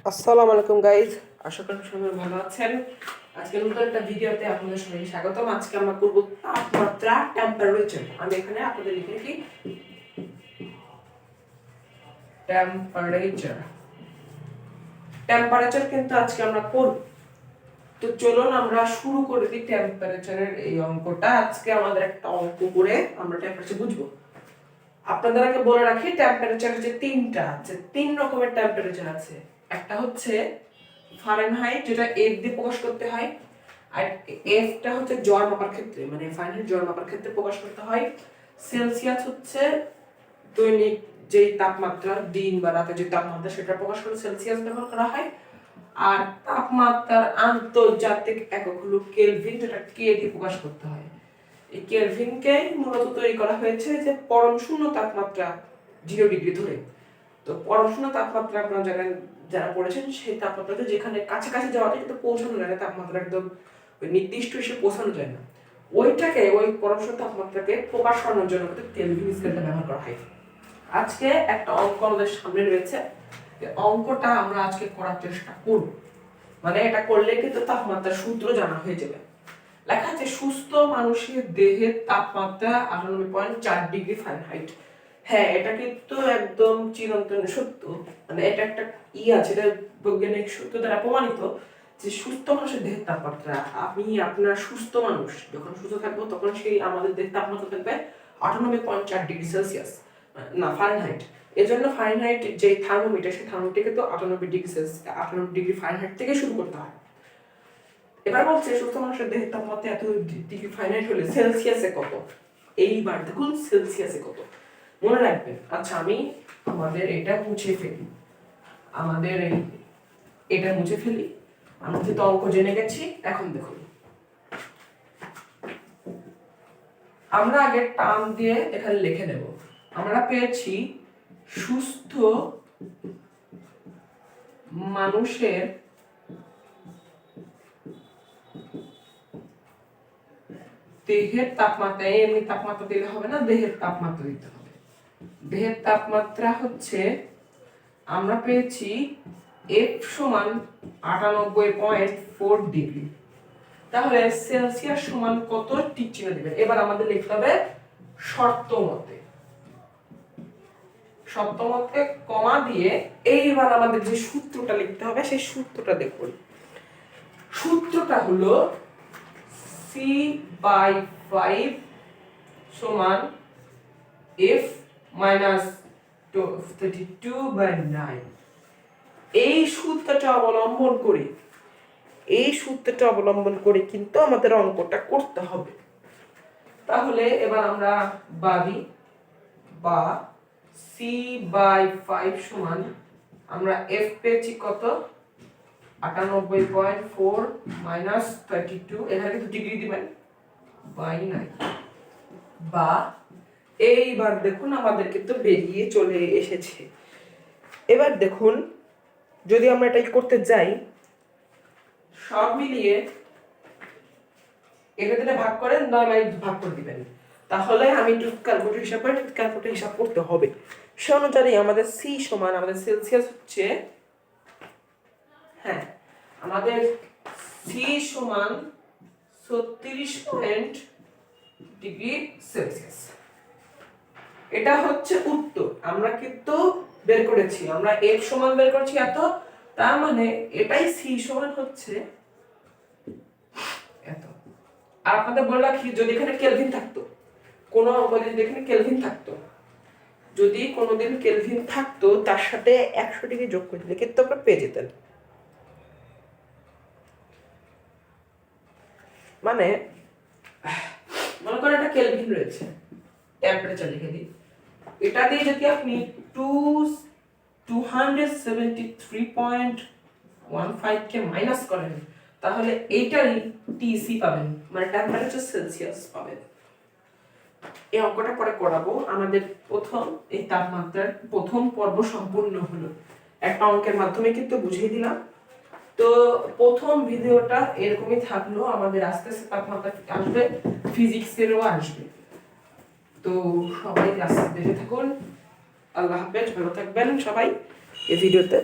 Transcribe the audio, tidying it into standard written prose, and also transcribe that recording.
আসসালামু আলাইকুম গাইজ, আশা করি সবাই ভালো আছেন। আজকে নতুন একটা ভিডিওতে আপনাদের সবাইকে স্বাগতম। আজকে আমরা করব তাপমাত্রা, টেম্পারেচার। আমি এখানে আপনাদের লিখে রাখি টেম্পারেচার। টেম্পারেচার কিন্তু আজকে আমরা করব। তো চলুন আমরা শুরু করে দিই টেম্পারেচারের এই অঙ্কটা। আজকে আমাদের একটা অঙ্ক করে আমরা টেম্পারেচার বুঝবো। আপনাদের আগে বলে রাখি, টেম্পারেচার হচ্ছে তিনটা আছে, তিন রকমের টেম্পারেচার আছে। একটা হচ্ছে ফারেনহাইট, যেটা এফ দিয়ে প্রকাশ করতে হয়, আর এফটা হচ্ছে জ্বর মাপার ক্ষেত্রে, মানে ফারেনহাইট জ্বর মাপার ক্ষেত্রে প্রকাশ করতে হয়। সেলসিয়াস হচ্ছে দৈনিক যে তাপমাত্রা, দিন বা রাতে যে তাপমাত্রা, সেটা প্রকাশ করতে সেলসিয়াস ব্যবহার করা হয়। আর তাপমাত্রার আন্তর্জাতিক একক হলো কেলভিন, যেটা কে দিয়ে প্রকাশ করতে হয়। এই কেলভিনকে মূলত তৈরি করা হয়েছে যে পরম শূন্য তাপমাত্রা 0 ডিগ্রি ধরে। তো পরম শূন্য তাপমাত্রা আপনারা জানেন, যারা পড়েছেন, সেই তাপমাত্রাতে যেখানে কাছাকাছি যাওয়া যায় কিন্তু পৌঁছানো যায় না, তাপমাত্রা একদম ওই নির্দিষ্ট এসে পৌঁছানো যায় না, ওইটাকে, ওই পরম শূন্য তাপমাত্রাকে প্রকাশ করানোর জন্য কিন্তু কেলভিন স্কেলটা ব্যবহার করা হয়। আজকে একটা অঙ্ক আমাদের সামনে রয়েছে, এই অঙ্কটা আমরা আজকে করার চেষ্টা করব। মানে এটা করলে কিন্তু তাপমাত্রার সূত্র জানা হয়ে যাবে। লেখা আছে সুস্থ মানুষের দেহের তাপমাত্রা 98.4 ডিগ্রি ফারেনহাইট। হ্যাঁ, এটা কিন্তু একদম চিরন্তন সত্য। মানে এটা একটা আছে, এটা বৈজ্ঞানিক সত্য দ্বারা প্রমাণিত যে সুস্থ মানুষের দেহের তাপমাত্রা, আমি আপনার সুস্থ মানুষ যখন সুস্থ থাকবো তখন সেই আমাদের দেহের তাপমাত্রা থাকবে 98.4 ডিগ্রি সেলসিয়াস, না ফারেনহাইট। এজন্য ফারেনহাইট যে থার্মোমিটার, সেই থার্মোমিটারকে তো 98 ডিগ্রি সেলসিয়াস, 98 ডিগ্রি ফারেনহাইট থেকে শুরু করতে হয়। এবার বলছে সুস্থ মানুষের দেহের তাপমাত্রা এত ডিগ্রি ফারেনহাইট হলে সেলসিয়াসে কত। এইবার দেখুন সেলসিয়াসে কত মনে রাখবেন। আচ্ছা, আমি আমাদের এটা মুছে ফেলি, আমাদের এটা মুছে ফেলি। আমরা যেহেতু অঙ্ক জেনে গেছি, এখন দেখুন আমরা আগে টার্ম দিয়ে এখানে লিখে নেব। আমরা পেয়েছি সুস্থ মানুষের দেহের তাপমাত্রা, এমনি তাপমাত্রা দিলে হবে না, দেহের তাপমাত্রা দিতে হবে। দেহের তাপমাত্রা হচ্ছে আমরা পেয়েছি F সমান 98.4 ডিগ্রি। তাহলে সেলসিয়াস সমান কত, টিক চিহ্ন দিবেন। এবার আমাদের লিখতে হবে শর্ত মতে, শর্ত মতে কমা দিয়ে এইবার আমাদের যে সূত্রটা লিখতে হবে, সেই সূত্রটা দেখুন। সূত্রটা হলো C/5 সমান F minus 32/9। এই সূত্রটা অবলম্বন করে কিন্তু আমাদের অঙ্কটা করতে হবে। তাহলে এবার আমরা ভাবি, বা C/5 সমান আমরা F পেয়েছি কত, 98.4 minus 32, এখানে কিন্তু ডিগ্রি দিবেন, বাই 9। বা এইবার দেখুন আমাদের কিন্তু বেরিয়ে চলে এসেছে। এবার দেখুন যদি আমরা এটাই করতে যাই, সব মিলিয়ে এটা ভাগ করেন, 9 ভাগ করে দিবেন। তাহলে আমি একটু ক্যালকুলেটর হিসাব করতে হবে। সে অনুযায়ী আমাদের সি সমান, আমাদের সেলসিয়াস হচ্ছে, হ্যাঁ, আমাদের সি সমান 36 ডিগ্রি সেলসিয়াস। এটা হচ্ছে উত্তর। আমরা কিন্তু বের করেছি, আমরা এফ সমান বের করেছি এত, তার মানে এটাই সি সমান হচ্ছে এত। আর আপনাদের বলে রাখি, যদি এখানে কেলভিন থাকতো, কোনো যদি এখানে কেলভিন থাকতো, যদি কোনোদিন কেলভিন থাকতো, তার সাথে 100 ডিগ্রি যোগ করে দিলে কিন্তু আপনারা পেয়ে যেতেন। মানে মনে করেন একটা কেলভিন রয়েছে, টেম্পারেচার লিখে দিই, এটা দিয়ে যদি আপনি 273.15 কে মাইনাস করেন, তাহলে এইটারই টিসি পাবেন, মানে টেম্পারেচার সেলসিয়াস পাবেন। এই অঙ্কটা পরে করাবো। আমাদের প্রথম এই তাপমাত্রার প্রথম পর্ব সম্পূর্ণ হলো। একটা অঙ্কের মাধ্যমে কিন্তু বুঝিয়ে দিলাম। তো প্রথম ভিডিওটা এরকমই থাকলো, আমাদের আস্তে আস্তে তাপমাত্রা আসবে, ফিজিক্সেরও আসবে। তো সবাই আস্তে দেখে থাকুন। আল্লাহ হাফেজ, ভালো থাকবেন সবাই। এই ভিডিওতে